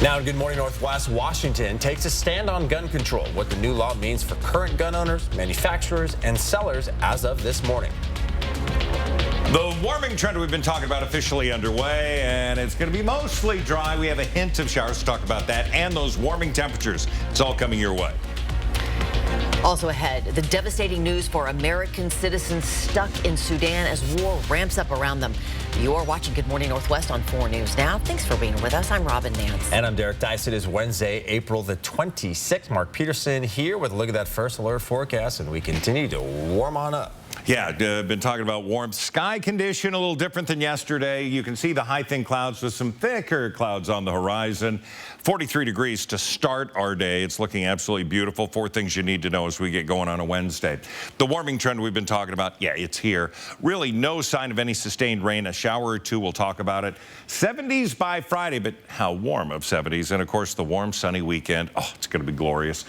Now, Good Morning Northwest, Washington takes a stand on gun control, what the new law means for current gun owners, manufacturers, and sellers as of this morning. The warming trend we've been talking about officially underway, and it's going to be mostly dry. We have a hint of showers to talk about that and those warming temperatures. It's all coming your way. Also ahead, the devastating news for American citizens stuck in Sudan as war ramps up around them. You're watching Good Morning Northwest on 4 News Now. Thanks for being with us. I'm Robin Nance. And I'm Derek Dice. It is Wednesday, April the 26th. Mark Peterson here with a look at that first alert forecast, and we continue to warm on up. Yeah, been talking about warm sky condition, a little different than yesterday. You can see the high thin clouds with some thicker clouds on the horizon. 43 degrees to start our day. It's looking absolutely beautiful. 4 things you need to know as we get going on a Wednesday. The warming trend we've been talking about, yeah, it's here. Really no sign of any sustained rain. A shower or two, we'll talk about it. 70s by Friday, but how warm of 70s. And of course, the warm, sunny weekend. Oh, it's going to be glorious.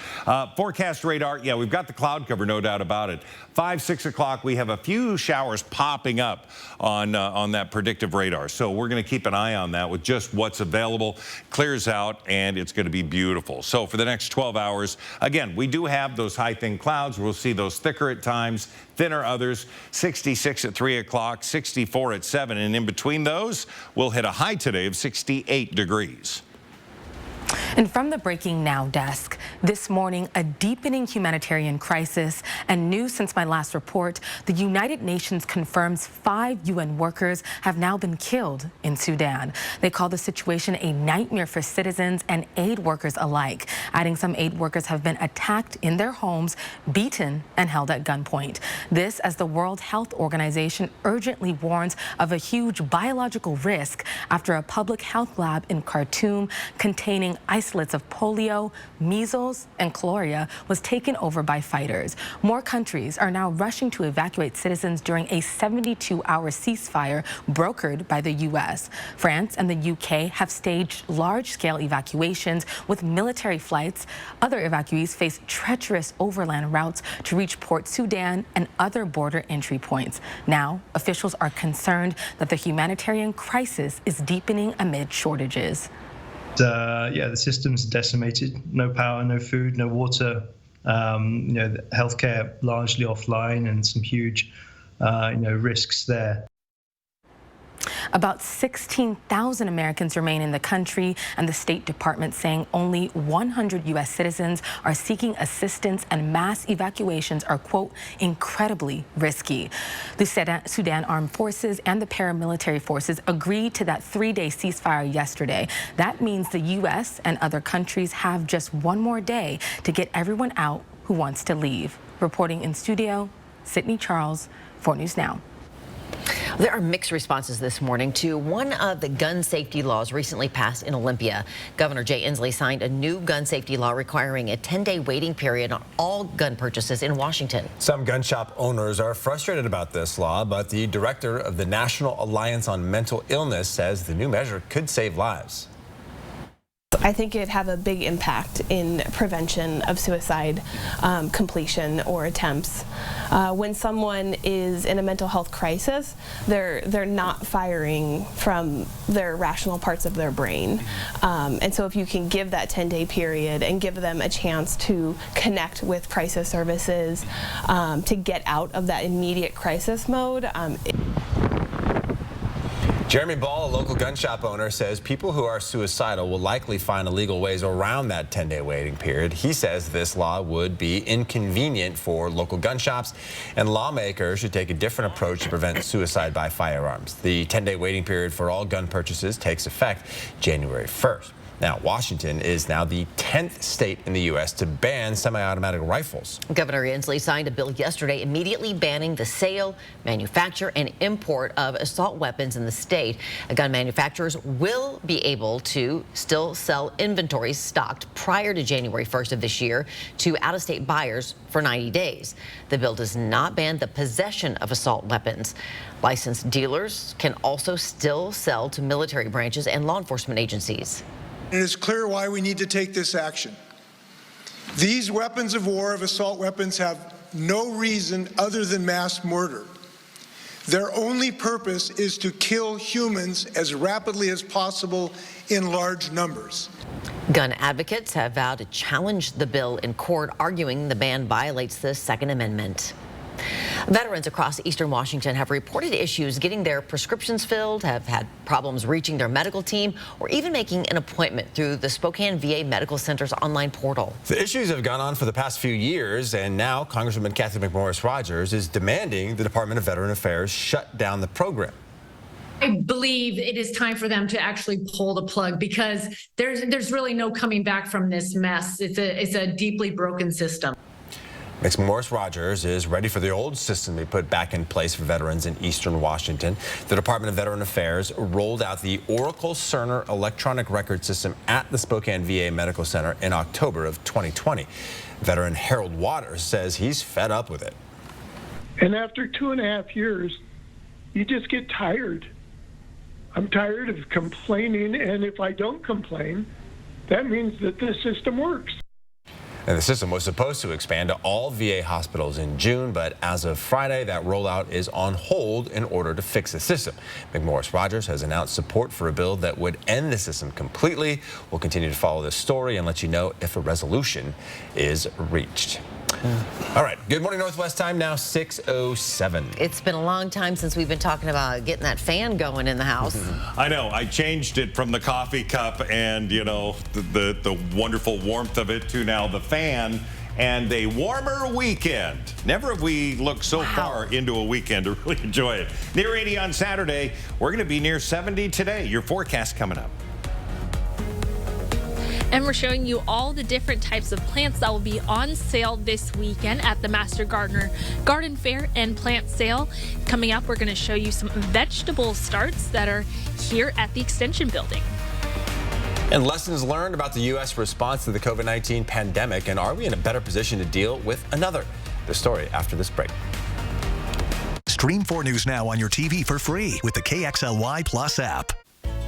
Forecast radar, yeah, we've got the cloud cover, no doubt about it. 5, 6 o'clock, we have a few showers popping up on that predictive radar. So we're going to keep an eye on that with just what's available. Clears out, and it's going to be beautiful. So for the next 12 hours, again, we do have those high thin clouds. We'll see those thicker at times, thinner others. 66 at 3 o'clock, 64 at 7. And in between those, we'll hit a high today of 68 degrees. And from the Breaking Now desk, this morning, a deepening humanitarian crisis, and news since my last report, the United Nations confirms 5 UN workers have now been killed in Sudan. They call the situation a nightmare for citizens and aid workers alike, adding some aid workers have been attacked in their homes, beaten, and held at gunpoint. This as the World Health Organization urgently warns of a huge biological risk after a public health lab in Khartoum containing isolates of polio, measles, and chloria was taken over by fighters. More countries are now rushing to evacuate citizens during a 72-hour ceasefire brokered by the U.S. France and the UK have staged large-scale evacuations with military flights. Other evacuees face treacherous overland routes to reach Port Sudan and other border entry points. Now, officials are concerned that the humanitarian crisis is deepening amid shortages. Yeah, the system's decimated. No power, no food, no water. The healthcare largely offline, and some huge, risks there. About 16,000 Americans remain in the country, and the State Department saying only 100 U.S. citizens are seeking assistance, and mass evacuations are, quote, incredibly risky. The Sudan Armed Forces and the paramilitary forces agreed to that 3-day ceasefire yesterday. That means the U.S. and other countries have just one more day to get everyone out who wants to leave. Reporting in studio, Sydney Charles, 4 News Now. There are mixed responses this morning to one of the gun safety laws recently passed in Olympia. Governor Jay Inslee signed a new gun safety law requiring a 10-day waiting period on all gun purchases in Washington. Some gun shop owners are frustrated about this law, but the director of the National Alliance on Mental Illness says the new measure could save lives. I think it'd have a big impact in prevention of suicide, completion, or attempts. When someone is in a mental health crisis, they're not firing from their rational parts of their brain. And so if you can give that 10-day period and give them a chance to connect with crisis services, to get out of that immediate crisis mode. Jeremy Ball, a local gun shop owner, says people who are suicidal will likely find illegal ways around that 10-day waiting period. He says this law would be inconvenient for local gun shops, and lawmakers should take a different approach to prevent suicide by firearms. The 10-day waiting period for all gun purchases takes effect January 1st. Now, Washington is now the 10th state in the U.S. to ban semi-automatic rifles. Governor Inslee signed a bill yesterday immediately banning the sale, manufacture, and import of assault weapons in the state. Gun manufacturers will be able to still sell inventories stocked prior to January 1st of this year to out-of-state buyers for 90 days. The bill does not ban the possession of assault weapons. Licensed dealers can also still sell to military branches and law enforcement agencies. It is clear why we need to take this action. These weapons of war, of assault weapons, have no reason other than mass murder. Their only purpose is to kill humans as rapidly as possible in large numbers. Gun advocates have vowed to challenge the bill in court, arguing the ban violates the Second Amendment. Veterans across eastern Washington have reported issues getting their prescriptions filled, have had problems reaching their medical team, or even making an appointment through the Spokane VA Medical Center's online portal. The issues have gone on for the past few years, and now Congresswoman Kathy McMorris Rodgers is demanding the Department of Veteran Affairs shut down the program. I believe it is time for them to actually pull the plug, because there's really no coming back from this mess. It's a deeply broken system. McMorris Rodgers is ready for the old system to be put back in place for veterans in eastern Washington. The Department of Veteran Affairs rolled out the Oracle Cerner electronic record system at the Spokane VA Medical Center in October of 2020. Veteran Harold Waters says he's fed up with it. And after 2.5 years, you just get tired. I'm tired of complaining, and if I don't complain, that means that this system works. And the system was supposed to expand to all VA hospitals in June, but as of Friday, that rollout is on hold in order to fix the system. McMorris Rodgers has announced support for a bill that would end the system completely. We'll continue to follow this story and let you know if a resolution is reached. All right, good morning Northwest time now, 6:07. It's been a long time since we've been talking about getting that fan going in the house. I know. I changed it from the coffee cup and, you know, the wonderful warmth of it to now the fan and a warmer weekend. Never have we looked so far into a weekend to really enjoy it. Near 80 on Saturday. We're going to be near 70 today. Your forecast coming up. And we're showing you all the different types of plants that will be on sale this weekend at the Master Gardener Garden Fair and Plant Sale. Coming up, we're going to show you some vegetable starts that are here at the Extension Building. And lessons learned about the U.S. response to the COVID-19 pandemic, and are we in a better position to deal with another? The story after this break. Stream 4 News now on your TV for free with the KXLY Plus app.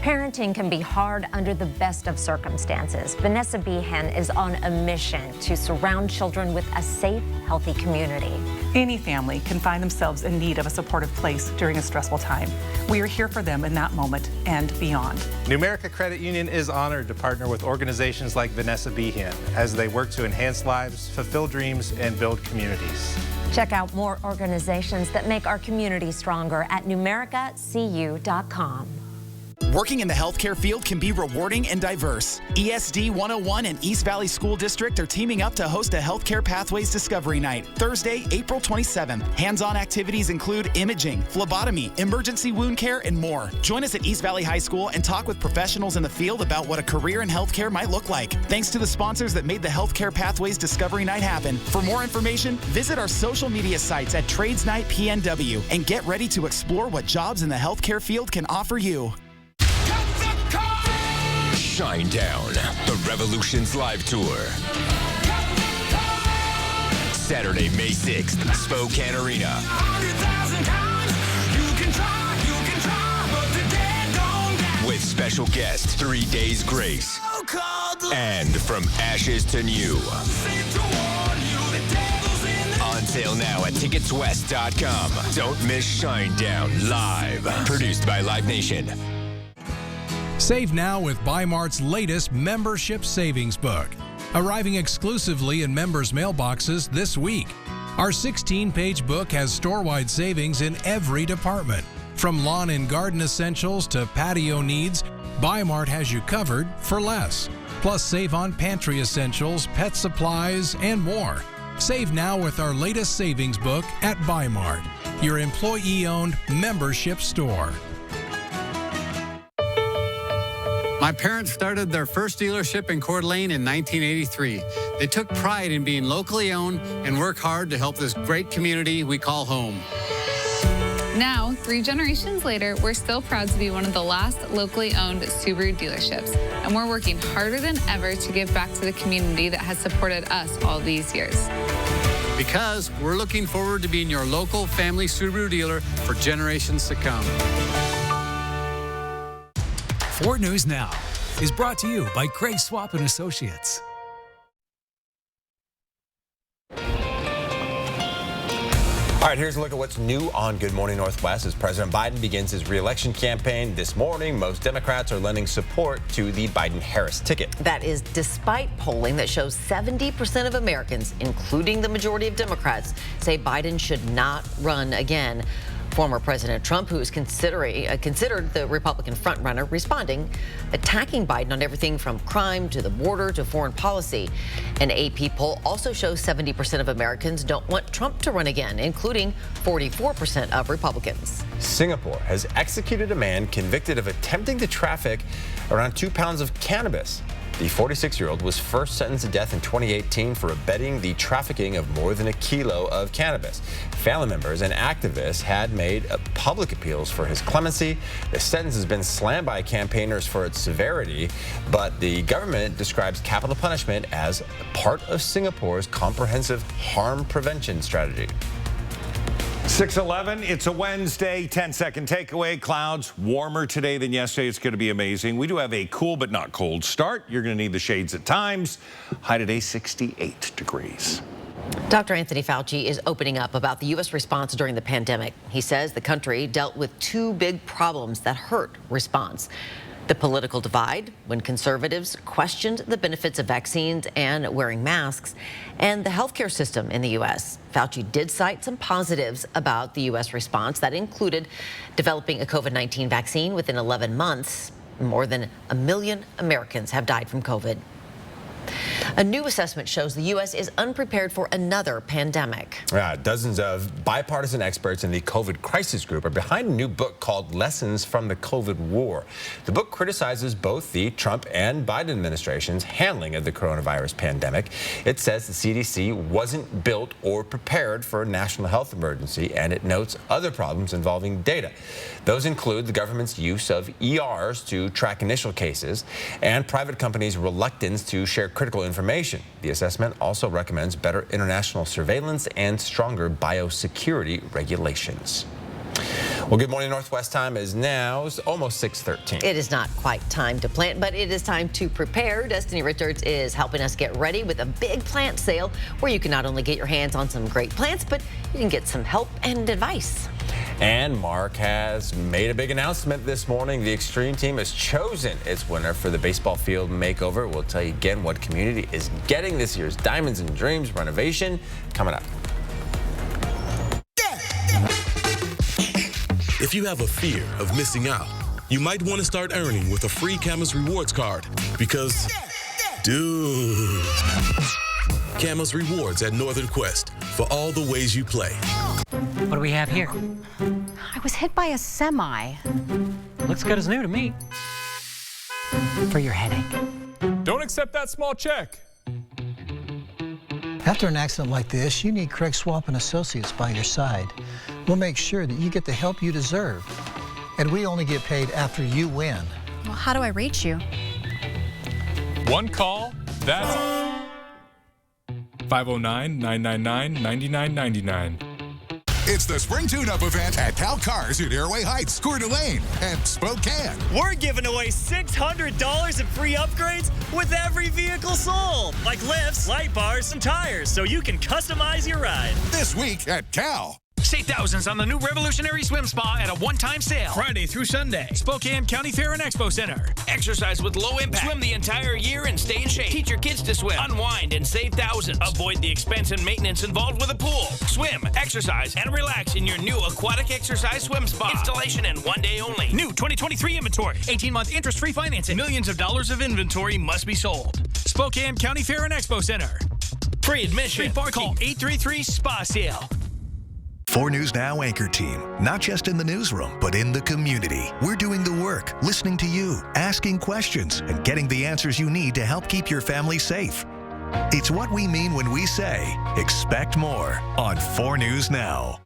Parenting can be hard under the best of circumstances. Vanessa Behan is on a mission to surround children with a safe, healthy community. Any family can find themselves in need of a supportive place during a stressful time. We are here for them in that moment and beyond. Numerica Credit Union is honored to partner with organizations like Vanessa Behan as they work to enhance lives, fulfill dreams, and build communities. Check out more organizations that make our community stronger at numericacu.com. Working in the healthcare field can be rewarding and diverse. ESD 101 and East Valley School District are teaming up to host a Healthcare Pathways Discovery Night, Thursday, April 27th. Hands-on activities include imaging, phlebotomy, emergency wound care, and more. Join us at East Valley High School and talk with professionals in the field about what a career in healthcare might look like. Thanks to the sponsors that made the Healthcare Pathways Discovery Night happen. For more information, visit our social media sites at Trades Night PNW and get ready to explore what jobs in the healthcare field can offer you. Shinedown, the Revolution's live tour. Saturday, May 6th, Spokane Arena. With special guest, 3 Days Grace. And From Ashes to New. On sale now at ticketswest.com. Don't miss Shinedown live. Produced by Live Nation. Save now with Bi-Mart's latest membership savings book, arriving exclusively in members' mailboxes this week. Our 16-page book has store-wide savings in every department. From lawn and garden essentials to patio needs, Bi-Mart has you covered for less. Plus, save on pantry essentials, pet supplies, and more. Save now with our latest savings book at Bi-Mart, your employee-owned membership store. My parents started their first dealership in Coeur d'Alene in 1983. They took pride in being locally owned and work hard to help this great community we call home. Now, 3 generations later, we're still proud to be one of the last locally owned Subaru dealerships, and we're working harder than ever to give back to the community that has supported us all these years. Because we're looking forward to being your local family Subaru dealer for generations to come. 4 News Now is brought to you by Craig Swap & Associates. All right, here's a look at what's new on Good Morning Northwest. As President Biden begins his re-election campaign this morning, most Democrats are lending support to the Biden-Harris ticket. That is despite polling that shows 70% of Americans, including the majority of Democrats, say Biden should not run again. Former President Trump, who is considered the Republican frontrunner, responding, attacking Biden on everything from crime to the border to foreign policy. An AP poll also shows 70% of Americans don't want Trump to run again, including 44% of Republicans. Singapore has executed a man convicted of attempting to traffic around 2 pounds of cannabis. The 46-year-old was first sentenced to death in 2018 for abetting the trafficking of more than 1 kilo of cannabis. Family members and activists had made public appeals for his clemency. The sentence has been slammed by campaigners for its severity, but the government describes capital punishment as part of Singapore's comprehensive harm prevention strategy. 6:11, it's a Wednesday, 10-second takeaway. Clouds warmer today than yesterday. It's going to be amazing. We do have a cool but not cold start. You're going to need the shades at times. High today, 68 degrees. Dr. Anthony Fauci is opening up about the U.S. response during the pandemic. He says the country dealt with 2 big problems that hurt response. The political divide, when conservatives questioned the benefits of vaccines and wearing masks, and the healthcare system in the U.S. Fauci did cite some positives about the U.S. response that included developing a COVID-19 vaccine within 11 months. More than 1 million Americans have died from COVID. A new assessment shows the U.S. is unprepared for another pandemic. Dozens of bipartisan experts in the COVID crisis group are behind a new book called Lessons from the COVID War. The book criticizes both the Trump and Biden administrations' handling of the coronavirus pandemic. It says the CDC wasn't built or prepared for a national health emergency, and it notes other problems involving data. Those include the government's use of ERs to track initial cases and private companies' reluctance to share critical information. The assessment also recommends better international surveillance and stronger biosecurity regulations. Well, Good Morning Northwest time is now almost 6:13. It is not quite time to plant, but it is time to prepare. Destiny Richards is helping us get ready with a big plant sale where you can not only get your hands on some great plants, but you can get some help and advice. And Mark has made a big announcement this morning. The Extreme team has chosen its winner for the baseball field makeover. We'll tell you again what community is getting this year's Diamonds and Dreams renovation coming up. If you have a fear of missing out, you might want to start earning with a free Camas Rewards card because, dude, Camas Rewards at Northern Quest for all the ways you play. What do we have here? I was hit by a semi. Looks good as new to me. For your headache. Don't accept that small check. After an accident like this, you need Craig Swap and Associates by your side. We'll make sure that you get the help you deserve. And we only get paid after you win. Well, how do I reach you? One call, that's 509-999-9999. It's the Spring Tune-Up event at Cal Cars in Airway Heights, Coeur d'Alene, and Spokane. We're giving away $600 in free upgrades with every vehicle sold, like lifts, light bars, and tires, so you can customize your ride. This week at Cal. Save thousands on the new Revolutionary Swim Spa at a one-time sale. Friday through Sunday. Spokane County Fair and Expo Center. Exercise with low impact. Swim the entire year and stay in shape. Teach your kids to swim. Unwind and save thousands. Avoid the expense and maintenance involved with a pool. Swim, exercise, and relax in your new aquatic exercise swim spa. Installation in 1 day only. New 2023 inventory. 18-month interest-free financing. Millions of dollars of inventory must be sold. Spokane County Fair and Expo Center. Free admission. Free parking. Call 833-SPA-SALE. 4 News Now anchor team, not just in the newsroom, but in the community. We're doing the work, listening to you, asking questions, and getting the answers you need to help keep your family safe. It's what we mean when we say, expect more on 4 News Now.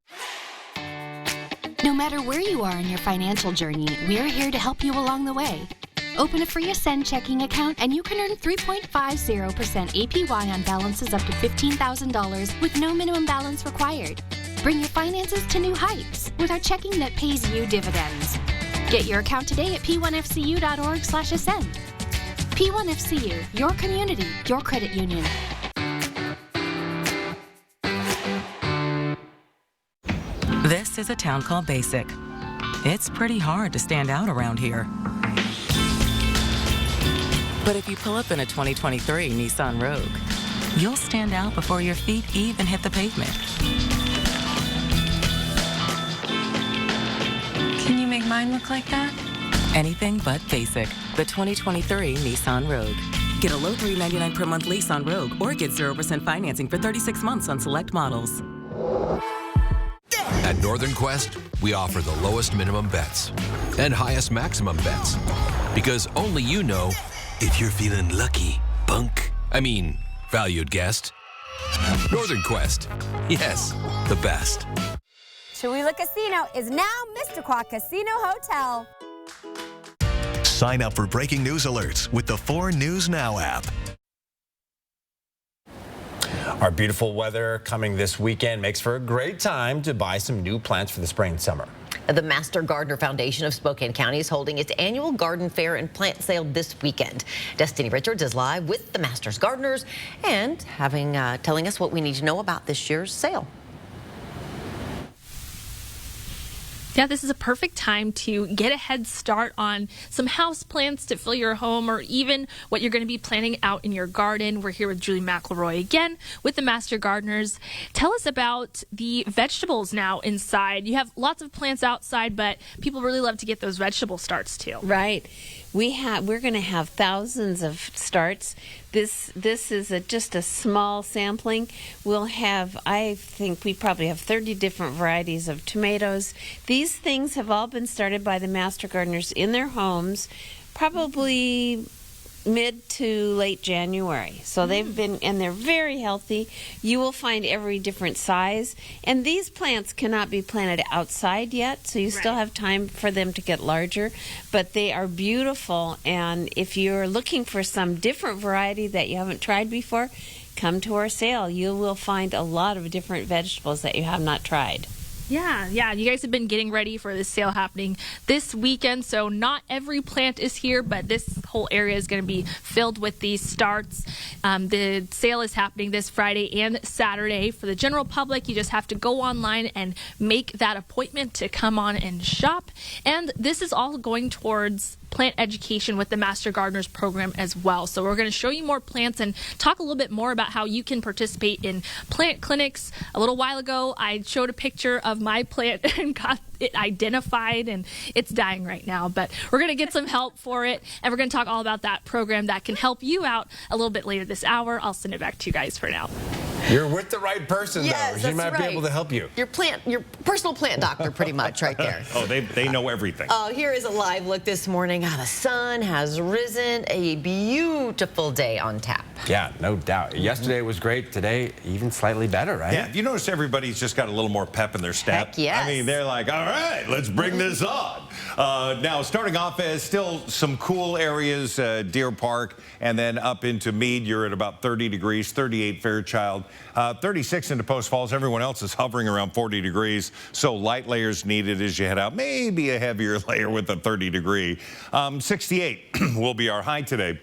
No matter where you are in your financial journey, we're here to help you along the way. Open a free Ascend checking account and you can earn 3.50% APY on balances up to $15,000 with no minimum balance required. Bring your finances to new heights with our checking that pays you dividends. Get your account today at p1fcu.org/ascend. P1FCU, your community, your credit union. This is a town called Basic. It's pretty hard to stand out around here. But if you pull up in a 2023 Nissan Rogue, you'll stand out before your feet even hit the pavement. Can you make mine look like that? Anything but basic. The 2023 Nissan Rogue. Get a low $399 per month lease on Rogue or get 0% financing for 36 months on select models. At Northern Quest, we offer the lowest minimum bets and highest maximum bets. Because only you know if you're feeling lucky, valued guest. Northern Quest. Yes, the best. Cholula Casino is now Missisquoi Casino Hotel. Sign up for breaking news alerts with the 4 News Now app. Our beautiful weather coming this weekend makes for a great time to buy some new plants for the spring and summer. The Master Gardener Foundation of Spokane County is holding its annual garden fair and plant sale this weekend. Destiny Richards is live with the Masters Gardeners and telling us what we need to know about this year's sale. Yeah, this is a perfect time to get a head start on some house plants to fill your home or even what you're going to be planting out in your garden. We're here with Julie McElroy again with the Master Gardeners. Tell us about the vegetables now inside. You have lots of plants outside, but people really love to get those vegetable starts too. Right. We're going to have thousands of starts. This is just a small sampling. We'll have, I think we probably have 30 different varieties of tomatoes. These things have all been started by the Master Gardeners in their homes, probably mid to late January. So they've been, and they're very healthy. You will find every different size. And these plants cannot be planted outside yet, so you still have time for them to get larger. But they are beautiful. And if you're looking for some different variety that you haven't tried before, come to our sale. You will find a lot of different vegetables that you have not tried. Yeah. You guys have been getting ready for this sale happening this weekend. So not every plant is here, but this whole area is going to be filled with these starts. The sale is happening this Friday and Saturday. For the general public, you just have to go online and make that appointment to come on and shop. And this is all going towards plant education with the Master Gardeners program as well. So we're going to show you more plants and talk a little bit more about how you can participate in plant clinics. A little while ago, I showed a picture of my plant and got it identified, and it's dying right now, but we're going to get some help for it, and we're going to talk all about that program that can help you out a little bit later this hour. I'll send it back to you guys for now. You're with the right person, Yes, though. She that's might be right. able to help you. Your personal plant doctor, pretty much, right there. Oh, they know everything. Here is a live look this morning. The sun has risen. A beautiful day on tap. Yeah, no doubt. Yesterday was great. Today, even slightly better, right? Yeah, you notice everybody's just got a little more pep in their step? Heck yes. I mean, they're like, all right, let's bring this on. Now, starting off as still some cool areas, Deer Park, and then up into Meade, you're at about 30 degrees, 38 Fairchild, 36 into Post Falls. Everyone else is hovering around 40 degrees, so light layers needed as you head out. Maybe a heavier layer with a 30 degree. 68 will be our high today.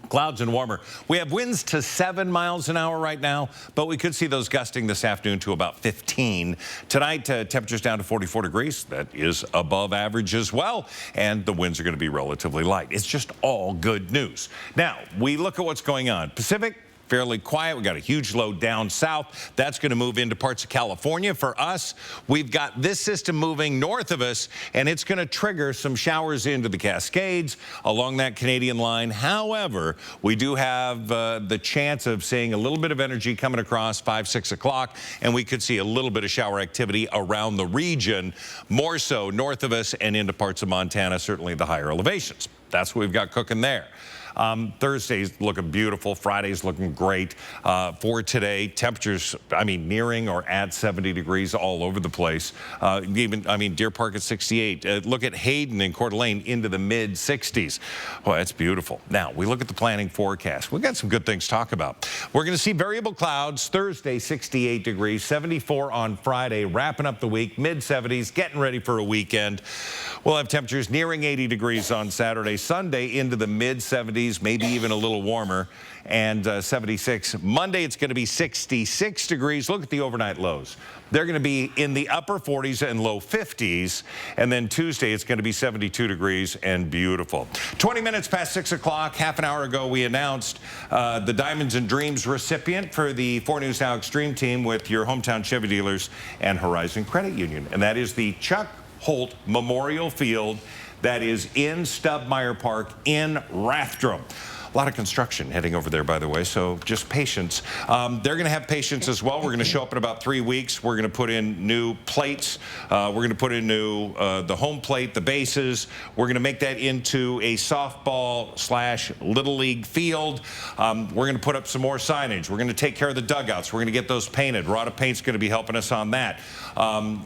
Clouds and warmer. We have winds to 7 miles an hour right now, but we could see those gusting this afternoon to about 15. Tonight, temperatures down to 44 degrees. That is above average as well, and the winds are going to be relatively light. It's just all good news. Now, we look at what's going on. Pacific, fairly quiet. We got a huge low down south. That's going to move into parts of California. For us, we've got this system moving north of us, and it's going to trigger some showers into the Cascades along that Canadian line. However, we do have the chance of seeing a little bit of energy coming across 5, 6 o'clock, and we could see a little bit of shower activity around the region, more so north of us and into parts of Montana, certainly the higher elevations. That's what we've got cooking there. Thursday's looking beautiful. Friday's looking great. For today, temperatures, nearing or at 70 degrees all over the place. Deer Park at 68. Look at Hayden and Coeur d'Alene into the mid 60s. Well, that's beautiful. Now, we look at the planning forecast. We've got some good things to talk about. We're going to see variable clouds. Thursday, 68 degrees, 74 on Friday, wrapping up the week, mid 70s, getting ready for a weekend. We'll have temperatures nearing 80 degrees on Saturday, Sunday into the mid 70s. 70s, maybe even a little warmer, and 76. Monday, it's going to be 66 degrees. Look at the overnight lows. They're going to be in the upper 40s and low 50s. And then Tuesday, it's going to be 72 degrees and beautiful. 20 minutes past 6 o'clock, half an hour ago, we announced the Diamonds and Dreams recipient for the 4 News Now Extreme team with your hometown Chevy dealers and Horizon Credit Union. And that is the Chuck Holt Memorial Field that is in Stubmeyer Park in Rathdrum. A lot of construction heading over there, by the way, so just patience. They're going to have patience as well. We're going to show up in about 3 weeks. We're going to put in new plates. We're going to put in new the home plate, the bases. We're going to make that into a softball/Little League field. We're going to put up some more signage. We're going to take care of the dugouts. We're going to get those painted. Rada Paint's going to be helping us on that.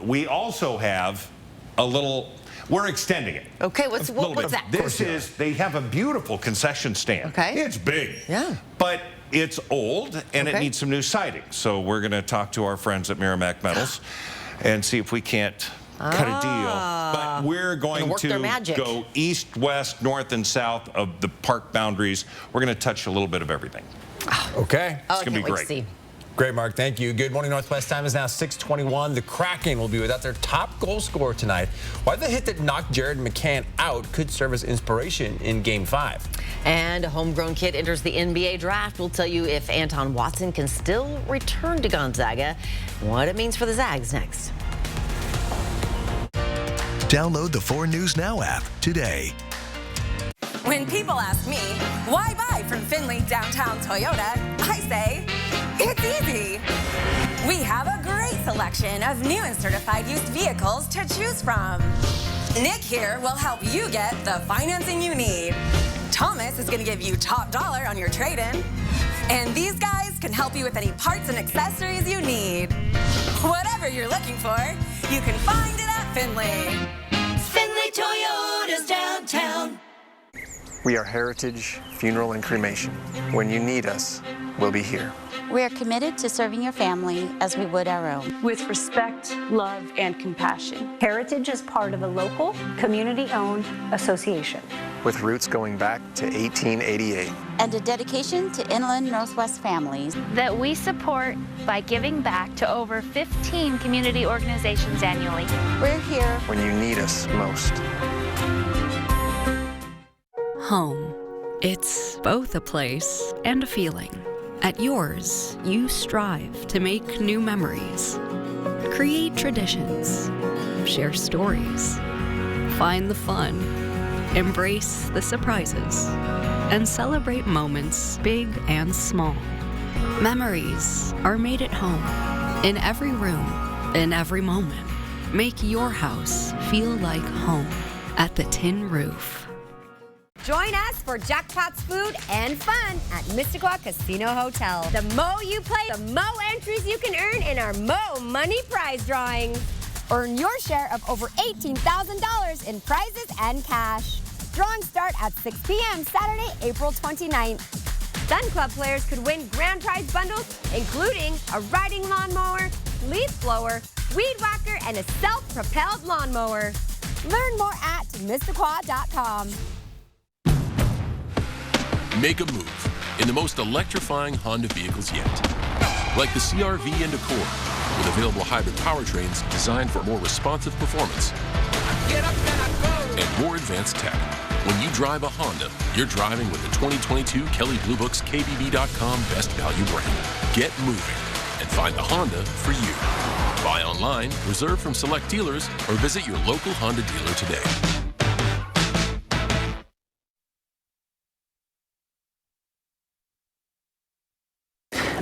We also have a little... We're extending it. Okay, what's that? This is, they have a beautiful concession stand. Okay. It's big. Yeah. But it's old, and it needs some new siding. So we're going to talk to our friends at Merrimack Metals and see if we can't cut a deal. But we're going to go east, west, north, and south of the park boundaries. We're going to touch a little bit of everything. Okay. It's going to be great. Great, Mark. Thank you. Good morning, Northwest. Time is now 6:21. The Kraken will be without their top goal scorer tonight. Why the hit that knocked Jared McCann out could serve as inspiration in Game 5. And a homegrown kid enters the NBA draft. We'll tell you if Anton Watson can still return to Gonzaga, what it means for the Zags next. Download the 4 News Now app today. When people ask me, why buy from Findlay Downtown Toyota, I say, it's easy. We have a great selection of new and certified used vehicles to choose from. Nick here will help you get the financing you need. Thomas is going to give you top dollar on your trade-in. And these guys can help you with any parts and accessories you need. Whatever you're looking for, you can find it at Findlay. Findlay Toyota's downtown. We are Heritage Funeral and Cremation. When you need us, we'll be here. We are committed to serving your family as we would our own. With respect, love, and compassion. Heritage is part of a local, community-owned association. With roots going back to 1888. And a dedication to inland Northwest families. That we support by giving back to over 15 community organizations annually. We're here when you need us most. Home. It's both a place and a feeling. At yours, you strive to make new memories, create traditions, share stories, find the fun, embrace the surprises, and celebrate moments big and small. Memories are made at home, in every room, in every moment. Make your house feel like home at the Tin Roof. Join us for jackpots, food, and fun at Missisquoi Casino Hotel. The more you play, the more entries you can earn in our Mo Money prize drawings. Earn your share of over $18,000 in prizes and cash. Drawings start at 6 p.m. Saturday, April 29th. Sun Club players could win grand prize bundles, including a riding lawnmower, leaf blower, weed whacker, and a self-propelled lawnmower. Learn more at Missisquoi.com. Make a move in the most electrifying Honda vehicles yet. Like the CR-V and Accord, with available hybrid powertrains designed for more responsive performance and more advanced tech. When you drive a Honda, you're driving with the 2022 Kelley Blue Book's KBB.com Best Value brand. Get moving and find the Honda for you. Buy online, reserve from select dealers, or visit your local Honda dealer today.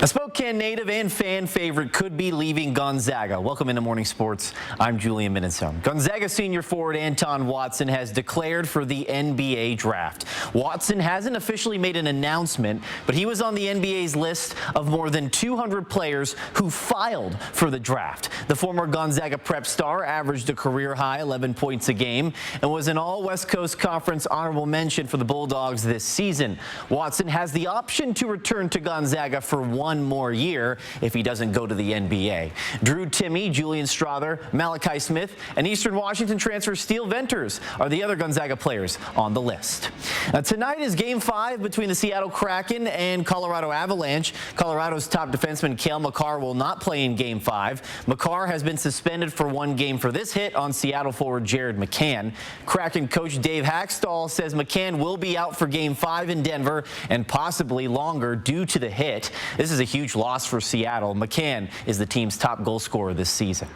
A Spokane native and fan favorite could be leaving Gonzaga. Welcome into Morning Sports. I'm Julian Minnesome. Gonzaga senior forward Anton Watson has declared for the NBA draft. Watson hasn't officially made an announcement, but he was on the NBA's list of more than 200 players who filed for the draft. The former Gonzaga prep star averaged a career-high 11 points a game and was an all-West Coast Conference honorable mention for the Bulldogs this season. Watson has the option to return to Gonzaga for 1 one more year if he doesn't go to the NBA. Drew Timme, Julian Strother, Malachi Smith, and Eastern Washington transfer Steele Venters are the other Gonzaga players on the list. Now, tonight is Game 5 between the Seattle Kraken and Colorado Avalanche. Colorado's top defenseman Cale Makar will not play in Game 5. Makar has been suspended for one game for this hit on Seattle forward Jared McCann. Kraken coach Dave Hackstall says McCann will be out for Game 5 in Denver and possibly longer due to the hit. This is a huge loss for Seattle. McCann is the team's top goal scorer this season.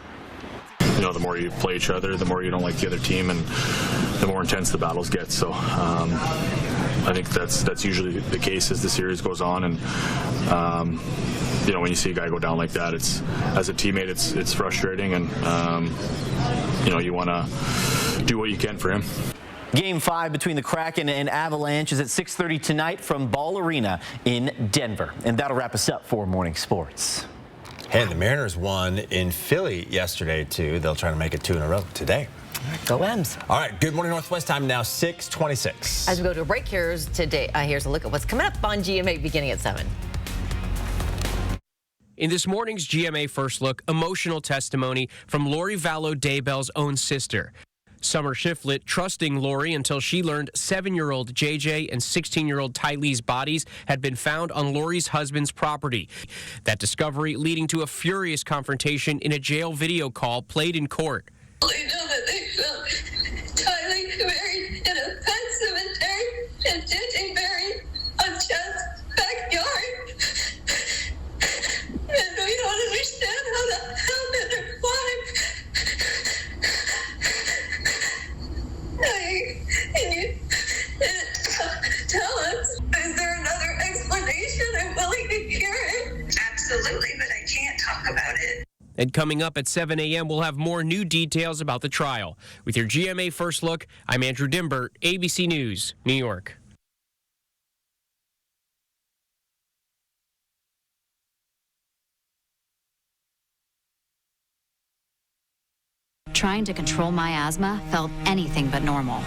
You know, the more you play each other, the more you don't like the other team, and the more intense the battles get. So I think that's usually the case as the series goes on. And you know, when you see a guy go down like that, it's, as a teammate, it's frustrating, and you know, you want to do what you can for him. Game 5 between the Kraken and Avalanche is at 6:30 tonight from Ball Arena in Denver. And that'll wrap us up for Morning Sports. Hey, the Mariners won in Philly yesterday, too. They'll try to make it 2 in a row today. Go M's. All right, Good Morning Northwest time now, 6:26. As we go to a break, here's a look at what's coming up on GMA beginning at 7. In this morning's GMA First Look, emotional testimony from Lori Vallow Daybell's own sister. Summer Shiflett trusting Lori until she learned 7-year-old JJ and 16-year-old Tylee's bodies had been found on Lori's husband's property. That discovery leading to a furious confrontation in a jail video call played in court. They know that they found Tylee buried in a pet cemetery and JJ buried on Chad's backyard. And we don't understand how that happened or why. Can you tell us? Is there another explanation? I'm willing to hear it. Absolutely, but I can't talk about it. And coming up at 7 a.m., we'll have more new details about the trial. With your GMA First Look, I'm Andrew Dimbert, ABC News, New York. Trying to control my asthma felt anything but normal.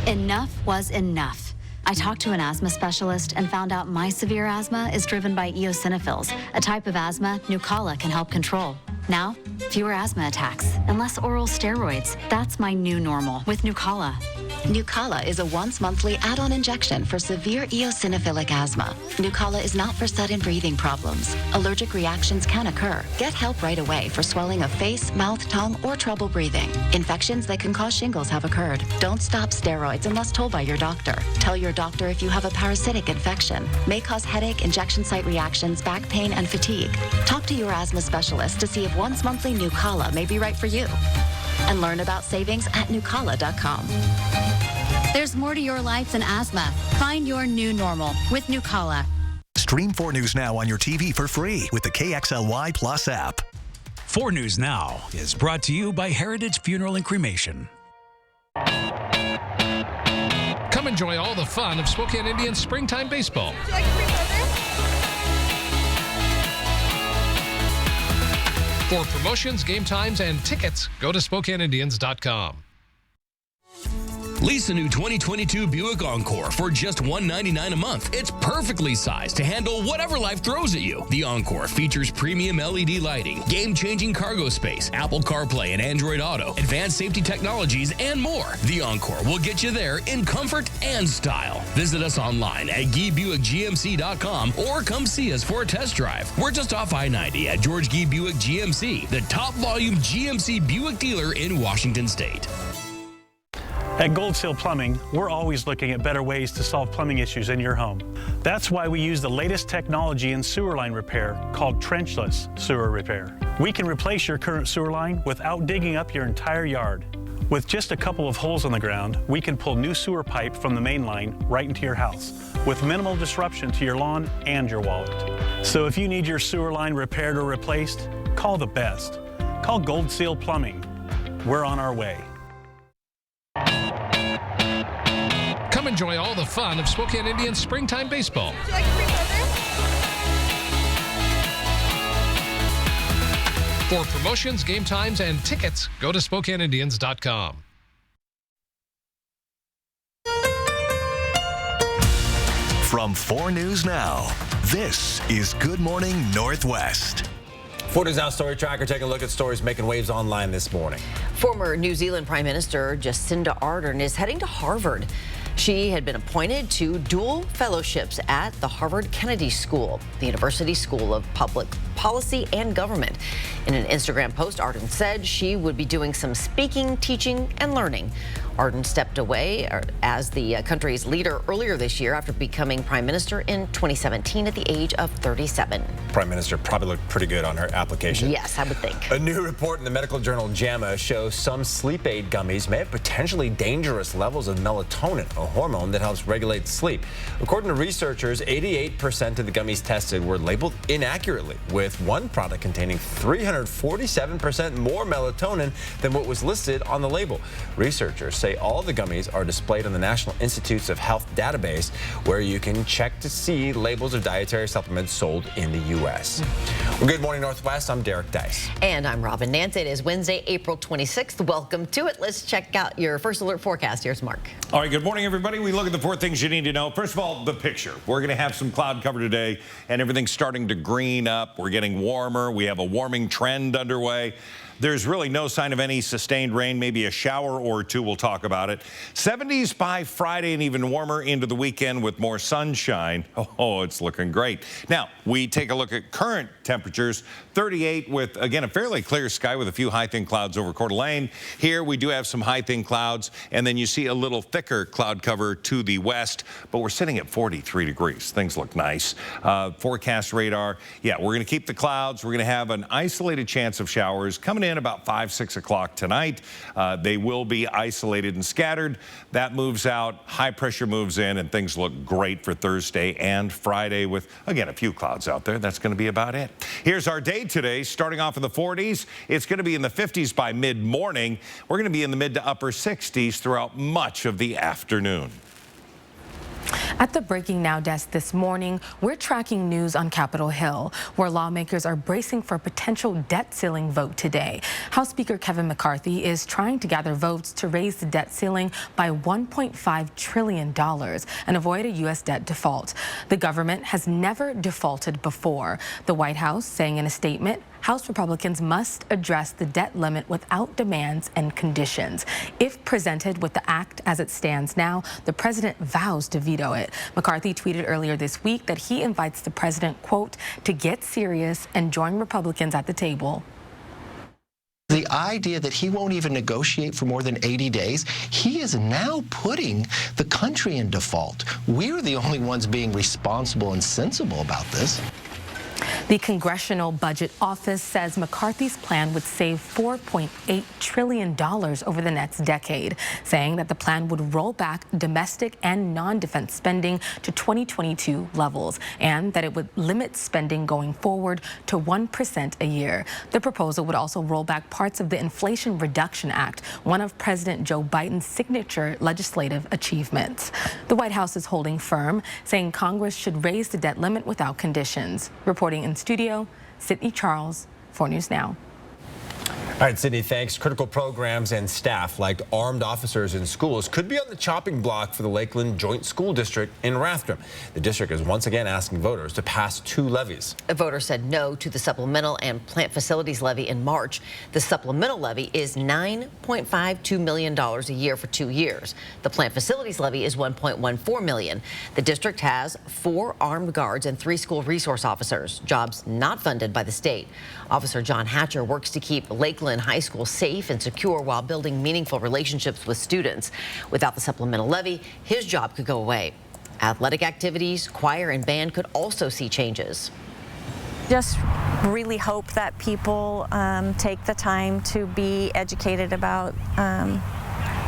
Enough was enough. I talked to an asthma specialist and found out my severe asthma is driven by eosinophils, a type of asthma Nucala can help control. Now, fewer asthma attacks and less oral steroids. That's my new normal with Nucala. Nucala is a once-monthly add-on injection for severe eosinophilic asthma. Nucala is not for sudden breathing problems. Allergic reactions can occur. Get help right away for swelling of face, mouth, tongue, or trouble breathing. Infections that can cause shingles have occurred. Don't stop steroids unless told by your doctor. Tell your doctor if you have a parasitic infection. May cause headache, injection site reactions, back pain, and fatigue. Talk to your asthma specialist to see if once-monthly Nucala may be right for you. And learn about savings at Nucala.com. There's more to your life than asthma. Find your new normal with Nucala. Stream 4 News Now on your TV for free with the KXLY Plus app. 4 News Now is brought to you by Heritage Funeral and Cremation. Come enjoy all the fun of Spokane Indians springtime baseball. Would you like a free burger? For promotions, game times, and tickets, go to SpokaneIndians.com. Lease a new 2022 Buick Encore for just $199 a month. It's perfectly sized to handle whatever life throws at you. The Encore features premium LED lighting, game-changing cargo space, Apple CarPlay and Android Auto, advanced safety technologies, and more. The Encore will get you there in comfort and style. Visit us online at GuyBuickGMC.com or come see us for a test drive. We're just off I-90 at George Guy Buick GMC, the top volume GMC Buick dealer in Washington State. At Gold Seal Plumbing, we're always looking at better ways to solve plumbing issues in your home. That's why we use the latest technology in sewer line repair called trenchless sewer repair. We can replace your current sewer line without digging up your entire yard. With just a couple of holes on the ground, we can pull new sewer pipe from the main line right into your house with minimal disruption to your lawn and your wallet. So if you need your sewer line repaired or replaced, call the best. Call Gold Seal Plumbing. We're on our way. Come enjoy all the fun of Spokane Indians springtime baseball. Would you like a free burger? For promotions, game times, and tickets, go to SpokaneIndians.com. From 4 News Now, this is Good Morning Northwest. 4 News Now Story Tracker taking a look at stories making waves online this morning. Former New Zealand Prime Minister Jacinda Ardern is heading to Harvard. She had been appointed to dual fellowships at the Harvard Kennedy School, the University School of Public Policy and Government. In an Instagram post, Ardern said she would be doing some speaking, teaching, and learning. Ardern stepped away as the country's leader earlier this year after becoming prime minister in 2017 at the age of 37. Prime Minister probably looked pretty good on her application. Yes, I would think. A new report in the medical journal JAMA shows some sleep aid gummies may have potentially dangerous levels of melatonin, a hormone that helps regulate sleep. According to researchers, 88% of the gummies tested were labeled inaccurately, with one product containing 347% more melatonin than what was listed on the label. Researchers say all the gummies are displayed on the National Institutes of Health database, where you can check to see labels of dietary supplements sold in the U.S. Well, Good Morning Northwest, I'm Derek Dice. And I'm Robin Nance. It is Wednesday, April 26th. Welcome to it. Let's check out your first alert forecast. Here's Mark. All right, good morning, everybody. We look at the 4 things you need to know. First of all, the picture. We're going to have some cloud cover today, and everything's starting to green up. We're getting warmer. We have a warming trend underway. There's really no sign of any sustained rain, maybe a shower or two. We'll talk about it. 70s by Friday and even warmer into the weekend with more sunshine. Oh, it's looking great. Now, we take a look at current temperatures. 38 with, again, a fairly clear sky with a few high thin clouds over Coeur d'Alene. Here we do have some high thin clouds, and then you see a little thicker cloud cover to the west, but we're sitting at 43 degrees. Things look nice. Forecast radar. Yeah, we're going to keep the clouds. We're going to have an isolated chance of showers coming in about 5, 6 o'clock tonight. They will be isolated and scattered. That moves out, high pressure moves in, and things look great for Thursday and Friday with, again, a few clouds out there. That's going to be about it. Here's our day today, starting off in the 40s. It's going to be in the 50s by mid-morning. We're going to be in the mid to upper 60s throughout much of the afternoon. At the Breaking Now desk this morning, we're tracking news on Capitol Hill, where lawmakers are bracing for a potential debt ceiling vote today. House Speaker Kevin McCarthy is trying to gather votes to raise the debt ceiling by $1.5 trillion and avoid a U.S. debt default. The government has never defaulted before. The White House saying in a statement, House Republicans must address the debt limit without demands and conditions. If presented with the act as it stands now, the president vows to veto it. McCarthy tweeted earlier this week that he invites the president, quote, to get serious and join Republicans at the table. The idea that he won't even negotiate for more than 80 days, he is now putting the country in default. We're the only ones being responsible and sensible about this. The Congressional Budget Office says McCarthy's plan would save $4.8 trillion over the next decade, saying that the plan would roll back domestic and non-defense spending to 2022 levels, and that it would limit spending going forward to 1% a year. The proposal would also roll back parts of the Inflation Reduction Act, one of President Joe Biden's signature legislative achievements. The White House is holding firm, saying Congress should raise the debt limit without conditions. Reporting in studio, Sydney Charles, 4 News Now. All right, Sydney, thanks. Critical programs and staff, like armed officers in schools, could be on the chopping block for the Lakeland Joint School District in Rathdrum. The district is once again asking voters to pass 2 levies. A voter said no to the supplemental and plant facilities levy in March. The supplemental levy is $9.52 million a year for 2 years. The plant facilities levy is $1.14 million. The district has 4 armed guards and 3 school resource officers, jobs not funded by the state. Officer John Hatcher works to keep Lakeland High School safe and secure while building meaningful relationships with students. Without the supplemental levy, his job could go away. Athletic activities, choir, and band could also see changes. Just really hope that people take the time to be educated about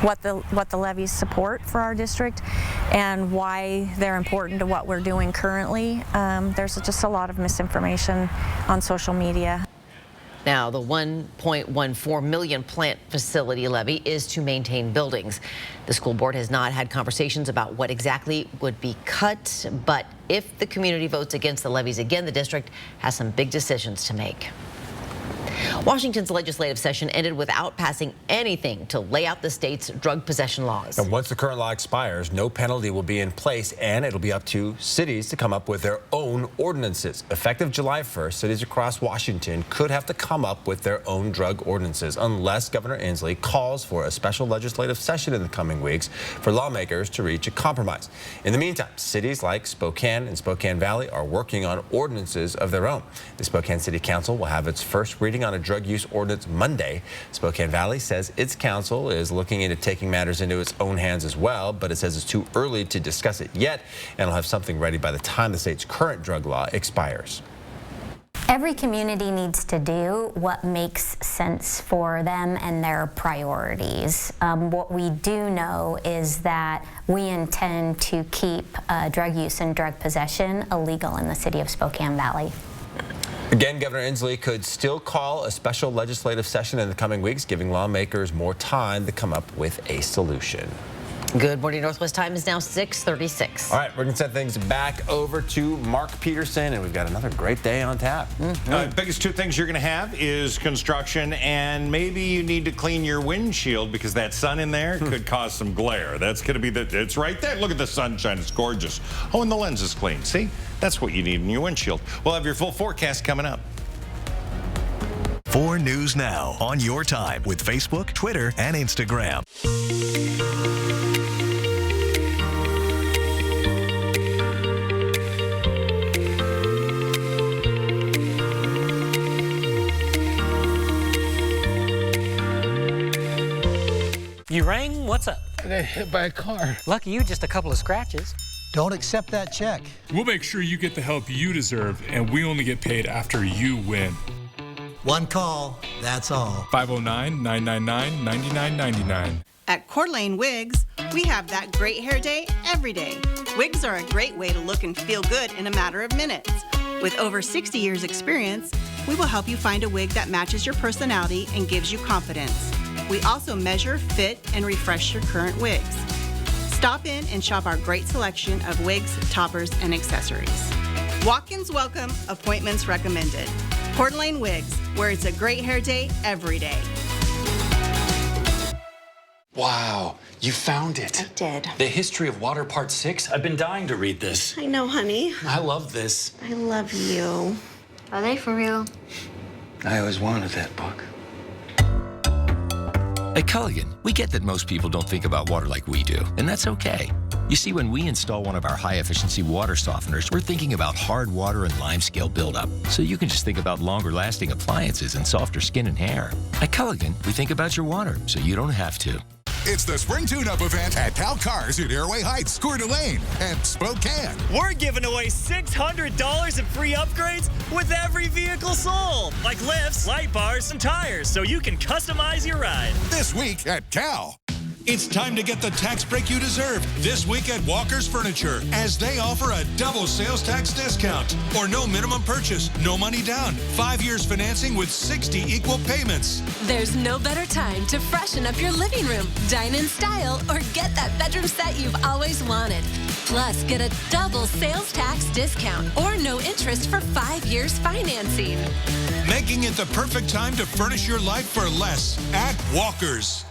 what the levies support for our district and why they're important to what we're doing currently. There's just a lot of misinformation on social media. Now, the $1.14 million plant facility levy is to maintain buildings. The school board has not had conversations about what exactly would be cut, but if the community votes against the levies again, the district has some big decisions to make. Washington's legislative session ended without passing anything to lay out the state's drug possession laws. And once the current law expires, no penalty will be in place, and it'll be up to cities to come up with their own ordinances. Effective July 1st, cities across Washington could have to come up with their own drug ordinances unless Governor Inslee calls for a special legislative session in the coming weeks for lawmakers to reach a compromise. In the meantime, cities like Spokane and Spokane Valley are working on ordinances of their own. The Spokane City Council will have its first reading on a drug use ordinance Monday. Spokane Valley says its council is looking into taking matters into its own hands as well, but it says it's too early to discuss it yet, and it'll have something ready by the time the state's current drug law expires. Every community needs to do what makes sense for them and their priorities. What we do know is that we intend to keep drug use and drug possession illegal in the city of Spokane Valley. Again, Governor Inslee could still call a special legislative session in the coming weeks, giving lawmakers more time to come up with a solution. Good morning, Northwest. Time is now 6:36. All right, we're going to send things back over to Mark Peterson, and we've got another great day on tap. Biggest two things you're going to have is construction, and maybe you need to clean your windshield because that sun in there could cause some glare. That's going to be it's right there. Look at the sunshine. It's gorgeous. Oh, and the lens is clean. See? That's what you need in your windshield. We'll have your full forecast coming up. 4 News Now on your time with Facebook, Twitter, and Instagram. You rang? What's up? I got hit by a car. Lucky you, just a couple of scratches. Don't accept that check. We'll make sure you get the help you deserve, and we only get paid after you win. One call, that's all. 509-999-9999. At Coeur d'Alene Wigs, we have that great hair day every day. Wigs are a great way to look and feel good in a matter of minutes. With over 60 years experience, we will help you find a wig that matches your personality and gives you confidence. We also measure, fit, and refresh your current wigs. Stop in and shop our great selection of wigs, toppers, and accessories. Walk-ins welcome, appointments recommended. Coeur d'Alene Wigs, where it's a great hair day every day. Wow, you found it. I did. The History of Water Part 6. I've been dying to read this. I know, honey. I love this. I love you. Are they for real? I always wanted that book. At Culligan, we get that most people don't think about water like we do, and that's okay. You see, when we install one of our high-efficiency water softeners, we're thinking about hard water and lime scale buildup. So you can just think about longer-lasting appliances and softer skin and hair. At Culligan, we think about your water, so you don't have to. It's the Spring Tune-Up event at Cal Cars in Airway Heights, Coeur d'Alene, and Spokane. We're giving away $600 in free upgrades with every vehicle sold, like lifts, light bars, and tires, so you can customize your ride. This week at Cal. It's time to get the tax break you deserve this week at Walker's Furniture, as they offer a double sales tax discount or no minimum purchase, no money down, 5 years financing with 60 equal payments. There's no better time to freshen up your living room, dine in style, or get that bedroom set you've always wanted. Plus, get a double sales tax discount or no interest for 5 years financing. Making it the perfect time to furnish your life for less at Walker's.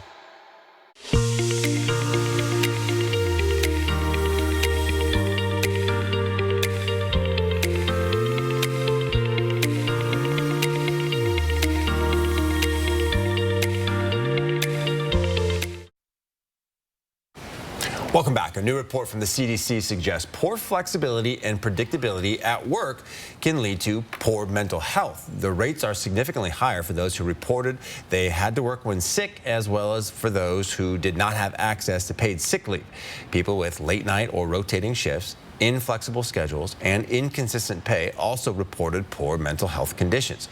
Welcome back. A new report from the CDC suggests poor flexibility and predictability at work can lead to poor mental health. The rates are significantly higher for those who reported they had to work when sick, as well as for those who did not have access to paid sick leave. People with late night or rotating shifts, inflexible schedules, and inconsistent pay also reported poor mental health conditions.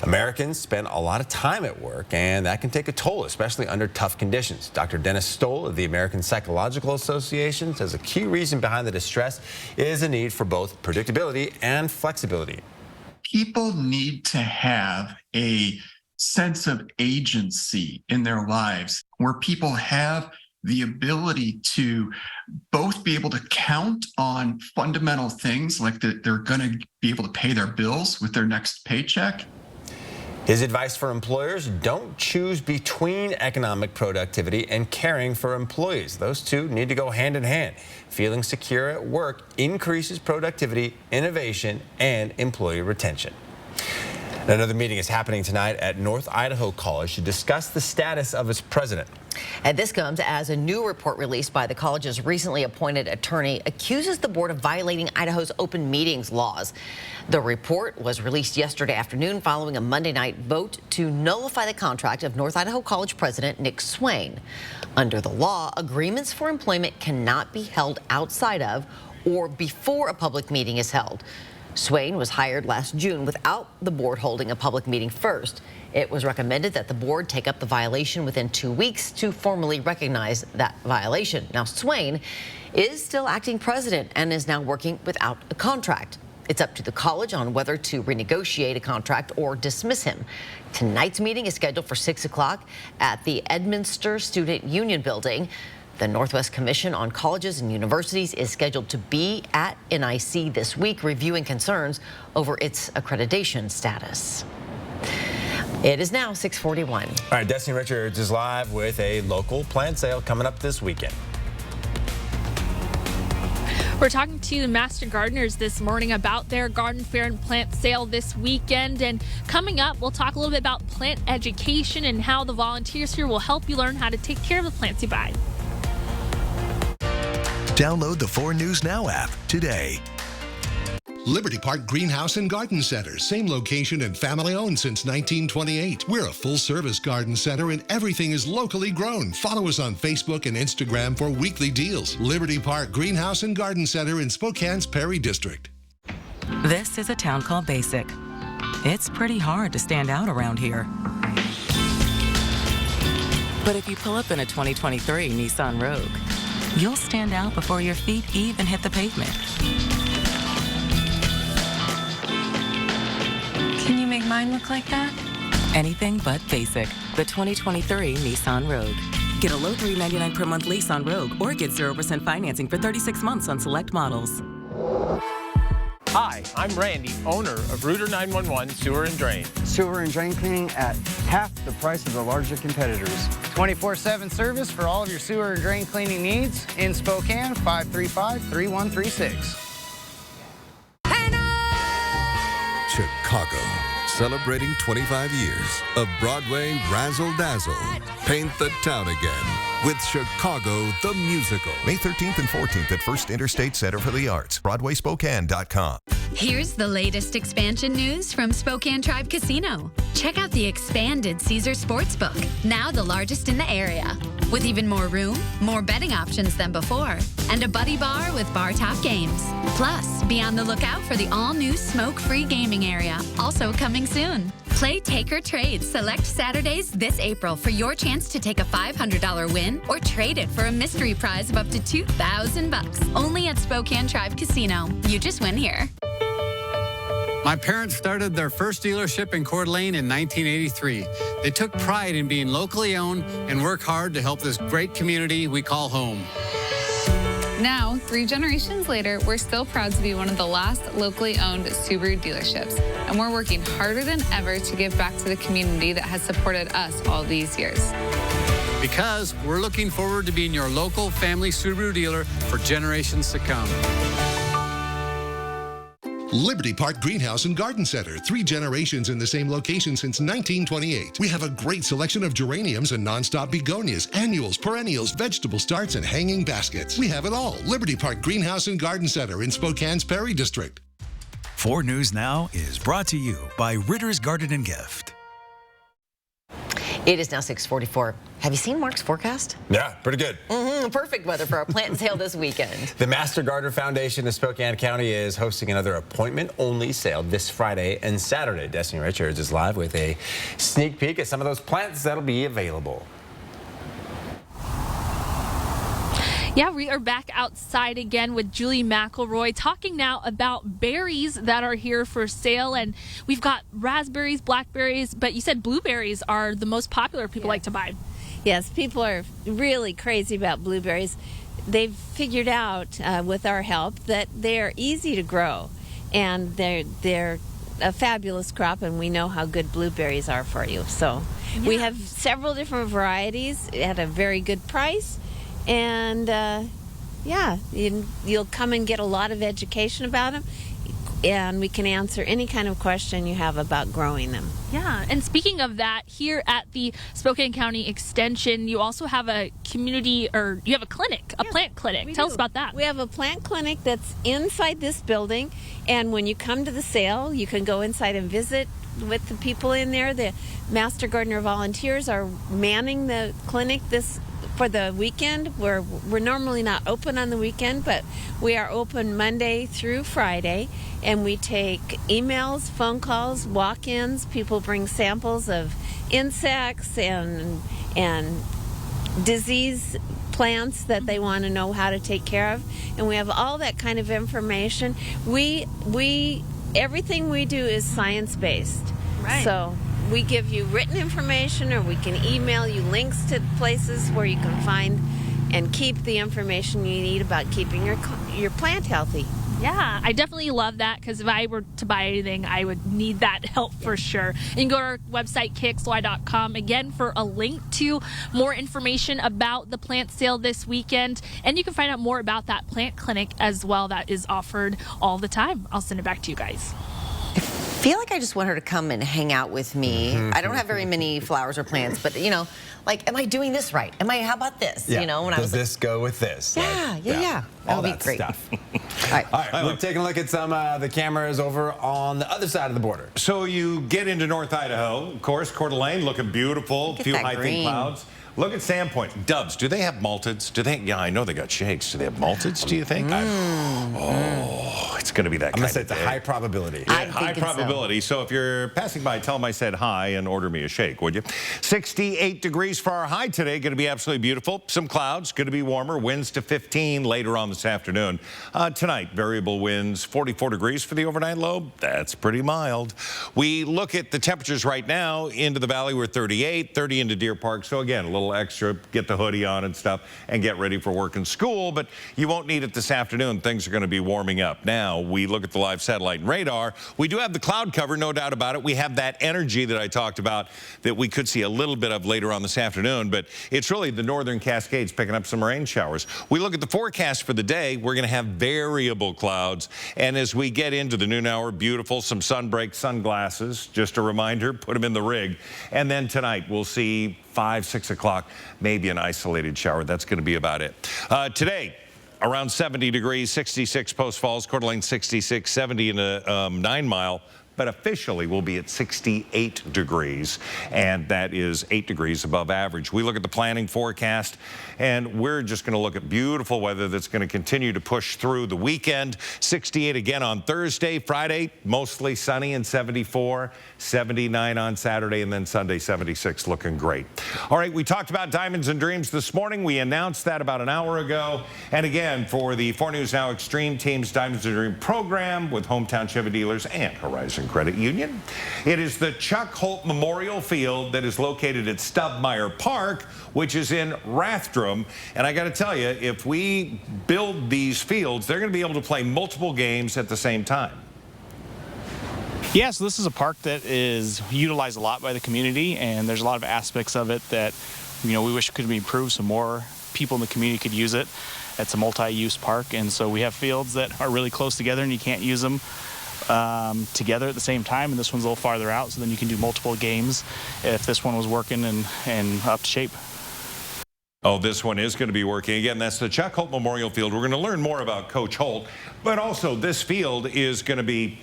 Americans spend a lot of time at work, and that can take a toll, especially under tough conditions. Dr. Dennis Stoll of the American Psychological Association says a key reason behind the distress is a need for both predictability and flexibility. People need to have a sense of agency in their lives where people have the ability to both be able to count on fundamental things like that they're going to be able to pay their bills with their next paycheck. His advice for employers: don't choose between economic productivity and caring for employees. Those two need to go hand in hand. Feeling secure at work increases productivity, innovation, and employee retention. Another meeting is happening tonight at North Idaho College to discuss the status of its president. And this comes as a new report released by the college's recently appointed attorney accuses the board of violating Idaho's open meetings laws. The report was released yesterday afternoon following a Monday night vote to nullify the contract of North Idaho College president Nick Swain. Under the law, agreements for employment cannot be held outside of or before a public meeting is held. Swain was hired last June without the board holding a public meeting first. It was recommended that the board take up the violation within 2 weeks to formally recognize that violation. Now, Swain is still acting president and is now working without a contract. It's up to the college on whether to renegotiate a contract or dismiss him. Tonight's meeting is scheduled for 6 o'clock at the Edminster Student Union Building. The Northwest Commission on Colleges and Universities is scheduled to be at NIC this week, reviewing concerns over its accreditation status. It is now 6:41. All right, Destiny Richards is live with a local plant sale coming up this weekend. We're talking to the Master Gardeners this morning about their garden fair and plant sale this weekend. And coming up, we'll talk a little bit about plant education and how the volunteers here will help you learn how to take care of the plants you buy. Download the 4 News Now app today. Liberty Park Greenhouse and Garden Center, same location and family owned since 1928. We're a full-service garden center and everything is locally grown. Follow us on Facebook and Instagram for weekly deals. Liberty Park Greenhouse and Garden Center in Spokane's Perry District. This is a town called Basic. It's pretty hard to stand out around here. But if you pull up in a 2023 Nissan Rogue, you'll stand out before your feet even hit the pavement. Can you make mine look like that? Anything but basic. The 2023 Nissan Rogue. Get a low $399 per month lease on Rogue or get 0% financing for 36 months on select models. Hi, I'm Randy, owner of Rooter 911 Sewer and Drain. Sewer and drain cleaning at half the price of the larger competitors. 24/7 service for all of your sewer and drain cleaning needs in Spokane, 535-3136. Chicago, celebrating 25 years of Broadway Razzle Dazzle. Paint the town again with Chicago the Musical. May 13th and 14th at First Interstate Center for the Arts, BroadwaySpokane.com. Here's the latest expansion news from Spokane Tribe Casino. Check out the expanded Caesar Sportsbook, now the largest in the area. With even more room, more betting options than before, and a buddy bar with bar top games. Plus, be on the lookout for the all-new smoke-free gaming area, also coming soon. Play Take or Trade select Saturdays this April for your chance to take a $500 win or trade it for a mystery prize of up to $2,000. Only at Spokane Tribe Casino. You just win here. My parents started their first dealership in Coeur d'Alene in 1983. They took pride in being locally owned and work hard to help this great community we call home. Now, 3 generations later, we're still proud to be one of the last locally owned Subaru dealerships, and we're working harder than ever to give back to the community that has supported us all these years. Because we're looking forward to being your local family Subaru dealer for generations to come. Liberty Park Greenhouse and Garden Center, 3 generations in the same location since 1928. We have a great selection of geraniums and nonstop begonias, annuals, perennials, vegetable starts, and hanging baskets. We have it all. Liberty Park Greenhouse and Garden Center in Spokane's Perry District. 4 News Now is brought to you by Ritter's Garden and Gift. It is now 6:44. Have you seen Mark's forecast? Yeah, pretty good. Perfect weather for our plant sale this weekend. The Master Gardener Foundation of Spokane County is hosting another appointment-only sale this Friday and Saturday. Destiny Richards is live with a sneak peek at some of those plants that'll be available. Yeah, we are back outside again with Julie McElroy talking now about berries that are here for sale. And we've got raspberries, blackberries, but you said blueberries are the most popular people like to buy. Yes, people are really crazy about blueberries. They've figured out with our help that they're easy to grow and they're a fabulous crop, and we know how good blueberries are for you. So we have several different varieties at a very good price, and yeah, you'll come and get a lot of education about them, and we can answer any kind of question you have about growing them. Yeah, and speaking of that, here at the Spokane County Extension, you also have a community, or you have a clinic, a plant clinic. Tell us about that. We have a plant clinic that's inside this building, and when you come to the sale, you can go inside and visit with the people in there. The Master Gardener volunteers are manning the clinic for the weekend. We're normally not open on the weekend, but we are open Monday through Friday, and we take emails, phone calls, walk-ins. People bring samples of insects and disease plants that they want to know how to take care of, and we have all that kind of information. Everything we do is science-based. Right. So we give you written information, or we can email you links to places where you can find and keep the information you need about keeping your plant healthy. Yeah, I definitely love that, because if I were to buy anything, I would need that help for sure. And you can go to our website, kxly.com, again, for a link to more information about the plant sale this weekend. And you can find out more about that plant clinic as well that is offered all the time. I'll send it back to you guys. I feel like I just want her to come and hang out with me. I don't have very many flowers or plants, but you know, like, am I doing this right? How about this? Yeah. You know, when Does this go with this? Yeah, yeah. All That would that be great. stuff. All right, we're taking a look at some of the cameras over on the other side of the border. So you get into North Idaho, of course, Coeur d'Alene looking beautiful, Look at few that high-thin green. clouds. Look at Sandpoint. Dubs, do they have malteds? Yeah, I know they got shakes. Do they have malteds, do you think? Oh, it's going to be that I'm kind going to say of it's a day. high probability. Yeah, high probability. So if you're passing by, tell them I said hi and order me a shake, would you? 68 degrees for our high today. Going to be absolutely beautiful. Some clouds. Going to be warmer. Winds to 15 later on this afternoon. Tonight, variable winds. 44 degrees for the overnight low. That's pretty mild. We look at the temperatures right now. Into the valley, we're 38. 30 into Deer Park. So again, a little extra. Get the hoodie on and stuff and get ready for work and school. But you won't need it this afternoon. Things are going to be warming up. Now, we look at the live satellite and radar. We do have the cloud cover, no doubt about it. We have that energy that I talked about that we could see a little bit of later on this afternoon, but it's really the northern Cascades picking up some rain showers. We look at the forecast for the day. We're going to have variable clouds, and as we get into the noon hour, beautiful, some sunbreak sunglasses. Just a reminder, put them in the rig. And then tonight, we'll see 5, 6 o'clock, maybe an isolated shower. That's going to be about it. Today, around 70 degrees, 66 Post Falls, Coeur d'Alene 66, 70 in a 9 Mile. But officially we'll be at 68 degrees, and that is 8 degrees above average. We look at the planning forecast, and we're just going to look at beautiful weather that's going to continue to push through the weekend. 68 again on Thursday. Friday, mostly sunny and 74. 79 on Saturday, and then Sunday, 76, looking great. All right, we talked about Diamonds and Dreams this morning. We announced that about an hour ago. And again, for the 4 News Now Extreme Team's Diamonds and Dreams program with Hometown Chevy Dealers and Horizon Credit Union, it is the Chuck Holt Memorial Field that is located at Stubmeyer Park, which is in Rathdrum. And I got to tell you, if we build these fields, they're going to be able to play multiple games at the same time. Yeah, so this is a park that is utilized a lot by the community, and there's a lot of aspects of it that, we wish could be improved so more people in the community could use it. It's a multi-use park, and so we have fields that are really close together and you can't use them together at the same time, and this one's a little farther out, so then you can do multiple games if this one was working and up to shape. Oh, this one is going to be working. Again, that's the Chuck Holt Memorial Field. We're going to learn more about Coach Holt, but also this field is going to be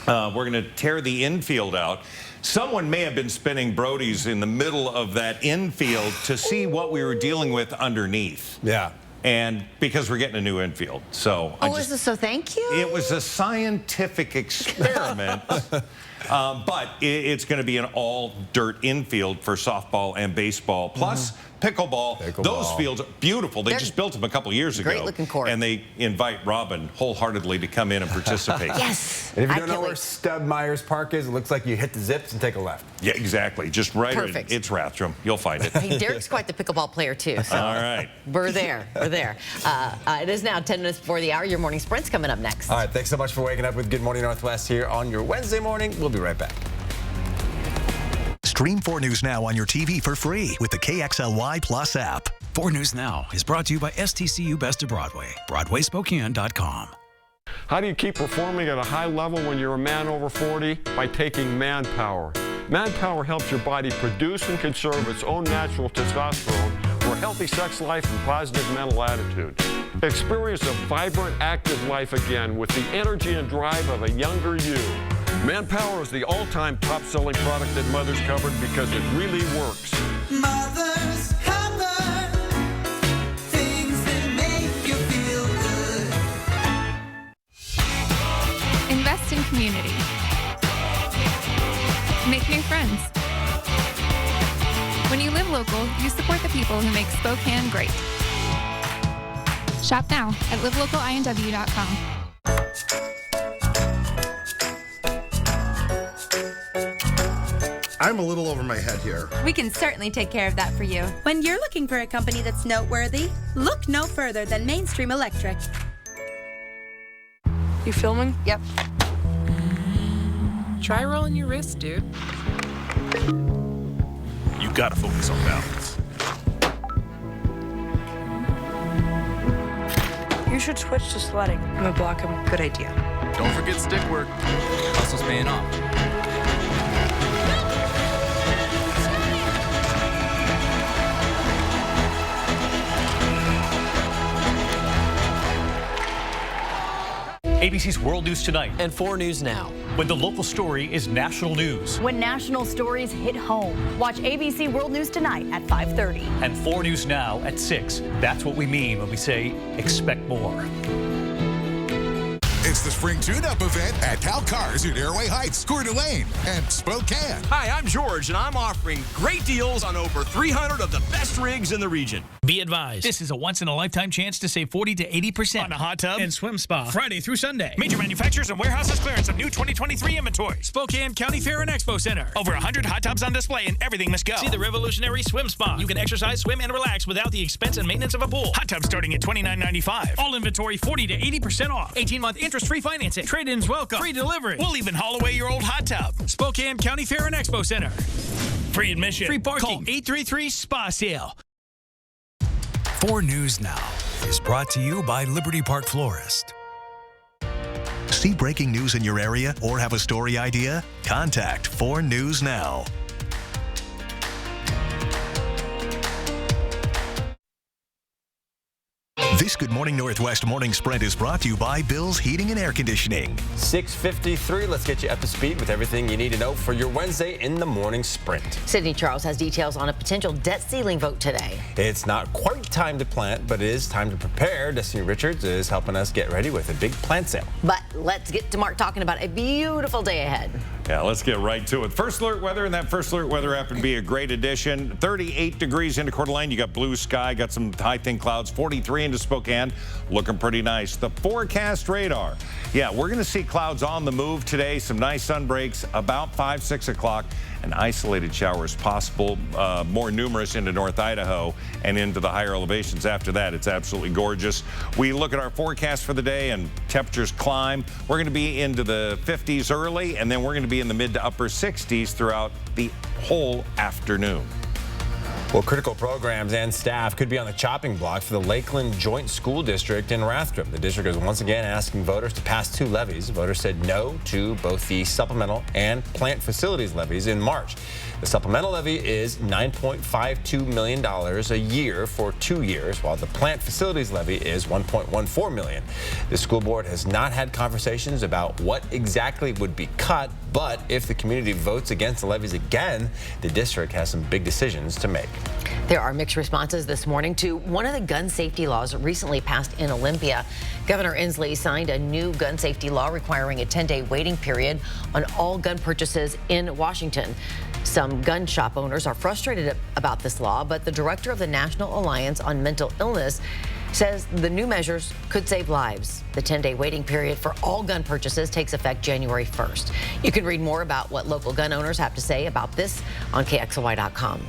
we're going to tear the infield out. Someone may have been spinning Brody's in the middle of that infield to see what we were dealing with underneath. Yeah. And because we're getting a new infield. So thank you? It was a scientific experiment. But it's going to be an all dirt infield for softball and baseball. Plus, pickleball. Those fields are beautiful. They just built them a couple years ago. Great looking court. And they invite Robin wholeheartedly to come in and participate. Yes. And if you don't know where Stub Myers Park is, it looks like you hit the zips and take a left. Yeah, exactly. Just right. Perfect. It's Rathdrum. You'll find it. Hey, Derek's quite the pickleball player, too. So all right. We're there. We're there. It is now 10 minutes before the hour. Your morning sprint's coming up next. All right. Thanks so much for waking up with Good Morning Northwest here on your Wednesday morning. We'll be right back. Stream 4 News Now on your TV for free with the KXLY Plus app. 4 News Now is brought to you by STCU Best of Broadway, BroadwaySpokane.com. How do you keep performing at a high level when you're a man over 40? By taking Manpower. Manpower helps your body produce and conserve its own natural testosterone for a healthy sex life and positive mental attitude. Experience a vibrant, active life again with the energy and drive of a younger you. Manpower is the all-time top-selling product that Mother's covered because it really works. Mother's Cover, things that make you feel good. Invest in community. Make new friends. When you live local, you support the people who make Spokane great. Shop now at livelocalinw.com. I'm a little over my head here. We can certainly take care of that for you. When you're looking for a company that's noteworthy, look no further than Mainstream Electric. You filming? Yep. Try rolling your wrist, dude. You gotta focus on balance. You should switch to sledding. I'm gonna block him. Good idea. Don't forget stick work. Hustle's paying off. ABC's World News Tonight. And 4 News Now. When the local story is national news. When national stories hit home. Watch ABC World News Tonight at 5:30. And 4 News Now at 6. That's what we mean when we say expect more. It's the Spring Tune-Up event at Hal Cars in Airway Heights, Coeur d'Alene, and Spokane. Hi, I'm George, and I'm offering great deals on over 300 of the best rigs in the region. Be advised, this is a once-in-a-lifetime chance to save 40 to 80% on a hot tub and swim spa. Friday through Sunday. Major manufacturers and warehouses clearance of new 2023 inventory. Spokane County Fair and Expo Center. Over 100 hot tubs on display and everything must go. See the revolutionary swim spa. You can exercise, swim, and relax without the expense and maintenance of a pool. Hot tubs starting at $29.95. All inventory 40 to 80% off. 18-month interest-free financing. Trade-ins welcome. Free delivery. We'll even haul away your old hot tub. Spokane County Fair and Expo Center. Free admission. Free parking. Call 833-SPA-SALE. 4 News Now is brought to you by Liberty Park Florist. See breaking news in your area or have a story idea? Contact 4 News Now. This Good Morning Northwest Morning Sprint is brought to you by Bill's Heating and Air Conditioning. 6:53. Let's get you up to speed with everything you need to know for your Wednesday in the morning sprint. Sydney Charles has details on a potential debt ceiling vote today. It's not quite time to plant, but it is time to prepare. Destiny Richards is helping us get ready with a big plant sale. But let's get to Mark talking about a beautiful day ahead. Yeah, let's get right to it. First Alert Weather, and that First Alert Weather app would be a great addition. 38 degrees into Coeur d'Alene. You got blue sky, got some high thin clouds. 43 into Spokane, looking pretty nice. The forecast radar. Yeah, we're going to see clouds on the move today. Some nice sun breaks about 5, 6 o'clock. And isolated showers possible, more numerous into North Idaho and into the higher elevations after that. It's absolutely gorgeous. We look at our forecast for the day and temperatures climb. We're going to be into the 50s early, and then we're going to be in the mid to upper 60s throughout the whole afternoon. Well, critical programs and staff could be on the chopping block for the Lakeland Joint School District in Rathdrum. The district is once again asking voters to pass 2 levies. Voters said no to both the supplemental and plant facilities levies in March. The supplemental levy is $9.52 million a year for 2 years, while the plant facilities levy is $1.14 million. The school board has not had conversations about what exactly would be cut, but if the community votes against the levies again, the district has some big decisions to make. There are mixed responses this morning to one of the gun safety laws recently passed in Olympia. Governor Inslee signed a new gun safety law requiring a 10-day waiting period on all gun purchases in Washington. Some gun shop owners are frustrated about this law, but the director of the National Alliance on Mental Illness says the new measures could save lives. The 10-day waiting period for all gun purchases takes effect January 1st. You can read more about what local gun owners have to say about this on KXLY.com.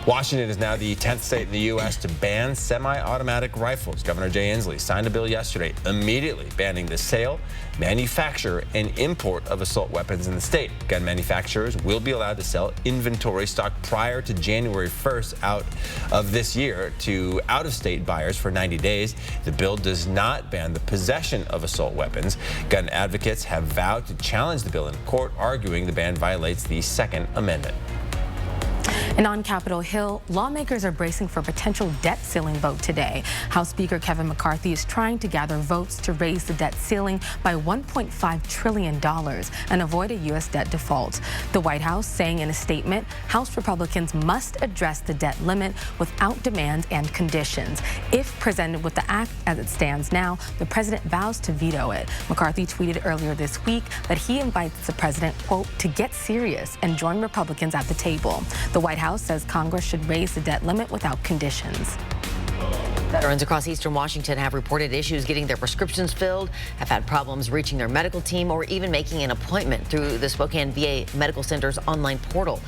Washington is now the 10th state in the U.S. to ban semi-automatic rifles. Governor Jay Inslee signed a bill yesterday immediately banning the sale, manufacture, and import of assault weapons in the state. Gun manufacturers will be allowed to sell inventory stock prior to January 1st out of this year to out-of-state buyers for 90 days. The bill does not ban the possession of assault weapons. Gun advocates have vowed to challenge the bill in court, arguing the ban violates the Second Amendment. And on Capitol Hill, lawmakers are bracing for a potential debt ceiling vote today. House Speaker Kevin McCarthy is trying to gather votes to raise the debt ceiling by $1.5 trillion and avoid a U.S. debt default. The White House saying in a statement, House Republicans must address the debt limit without demands and conditions. If presented with the act as it stands now, the president vows to veto it. McCarthy tweeted earlier this week that he invites the president, quote, to get serious and join Republicans at the table. The White House says Congress should raise the debt limit without conditions. Veterans across eastern Washington have reported issues getting their prescriptions filled, have had problems reaching their medical team, or even making an appointment through the Spokane VA Medical Center's online portal.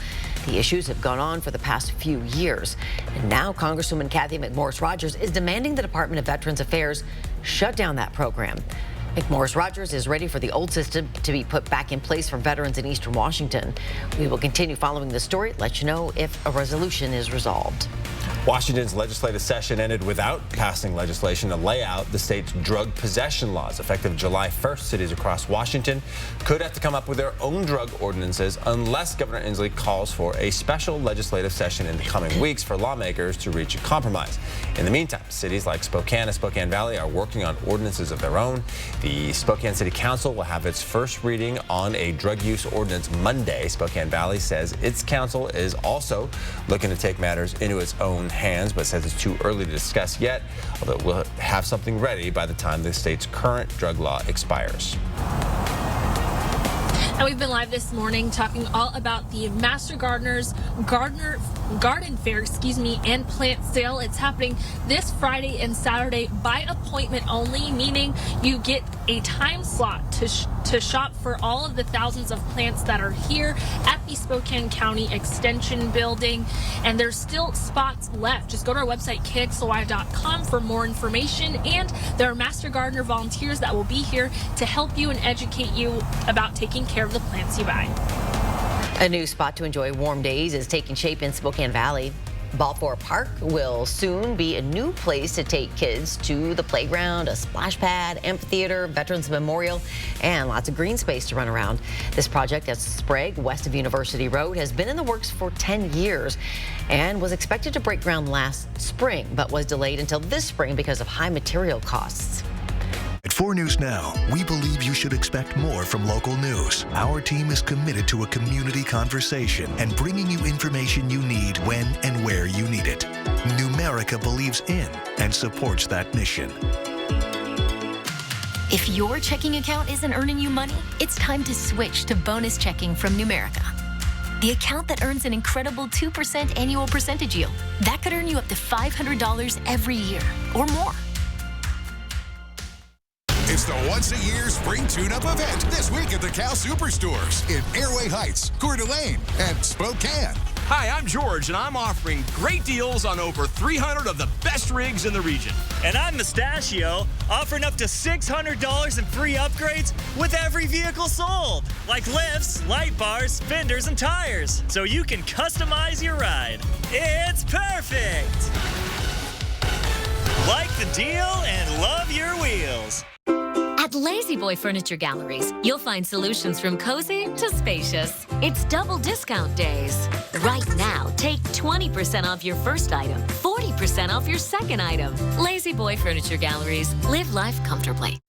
The issues have gone on for the past few years. And now Congresswoman Kathy McMorris Rodgers is demanding the Department of Veterans Affairs shut down that program. McMorris Rodgers is ready for the old system to be put back in place for veterans in eastern Washington. We will continue following the story, let you know if a resolution is resolved. Washington's legislative session ended without passing legislation to lay out the state's drug possession laws. Effective July 1st, cities across Washington could have to come up with their own drug ordinances unless Governor Inslee calls for a special legislative session in the coming weeks for lawmakers to reach a compromise. In the meantime, cities like Spokane and Spokane Valley are working on ordinances of their own. The Spokane City Council will have its first reading on a drug use ordinance Monday. Spokane Valley says its council is also looking to take matters into its own hands, but says it's too early to discuss yet, although we'll have something ready by the time the state's current drug law expires. And we've been live this morning talking all about the Master Gardeners Garden Fair, and plant sale. It's happening this Friday and Saturday by appointment only, meaning you get a time slot to shop for all of the thousands of plants that are here at the Spokane County Extension Building. And there's still spots left. Just go to our website, KXLY.com, for more information. And there are Master Gardener volunteers that will be here to help you and educate you about taking care of the plants you buy. A new spot to enjoy warm days is taking shape in Spokane Valley. Balfour Park will soon be a new place to take kids to the playground, a splash pad, amphitheater, Veterans Memorial, and lots of green space to run around. This project at Sprague, west of University Road, has been in the works for 10 years and was expected to break ground last spring, but was delayed until this spring because of high material costs. At 4 News Now, we believe you should expect more from local news. Our team is committed to a community conversation and bringing you information you need when and where you need it. Numerica believes in and supports that mission. If your checking account isn't earning you money, it's time to switch to bonus checking from Numerica. The account that earns an incredible 2% annual percentage yield. That could earn you up to $500 every year or more. It's the once-a-year spring tune-up event this week at the Cal Superstores in Airway Heights, Coeur d'Alene, and Spokane. Hi, I'm George, and I'm offering great deals on over 300 of the best rigs in the region. And I'm Mustachio, offering up to $600 in free upgrades with every vehicle sold, like lifts, light bars, fenders, and tires, so you can customize your ride. It's perfect! Like the deal and love your wheels. At Lazy Boy Furniture Galleries, you'll find solutions from cozy to spacious. It's double discount days. Right now, take 20% off your first item, 40% off your second item. Lazy Boy Furniture Galleries. Live life comfortably.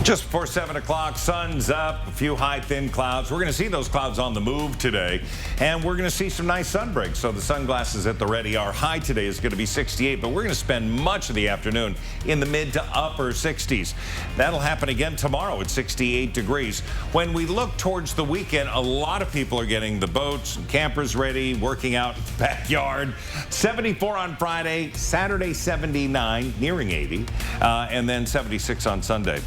Just before 7 o'clock, sun's up, a few high, thin clouds. We're going to see those clouds on the move today, and we're going to see some nice sun breaks. So the sunglasses at the ready. Our high today is going to be 68, but we're going to spend much of the afternoon in the mid to upper 60s. That'll happen again tomorrow at 68 degrees. When we look towards the weekend, a lot of people are getting the boats and campers ready, working out in the backyard. 74 on Friday, Saturday 79, nearing 80, and then 76 on Sunday.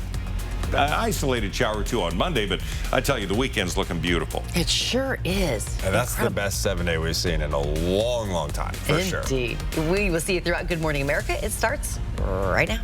Isolated shower or two on Monday, but I tell you, the weekend's looking beautiful. It sure is. And that's the best 7-day we've seen in a long, long time, for sure. Indeed. We will see you throughout Good Morning America. It starts right now.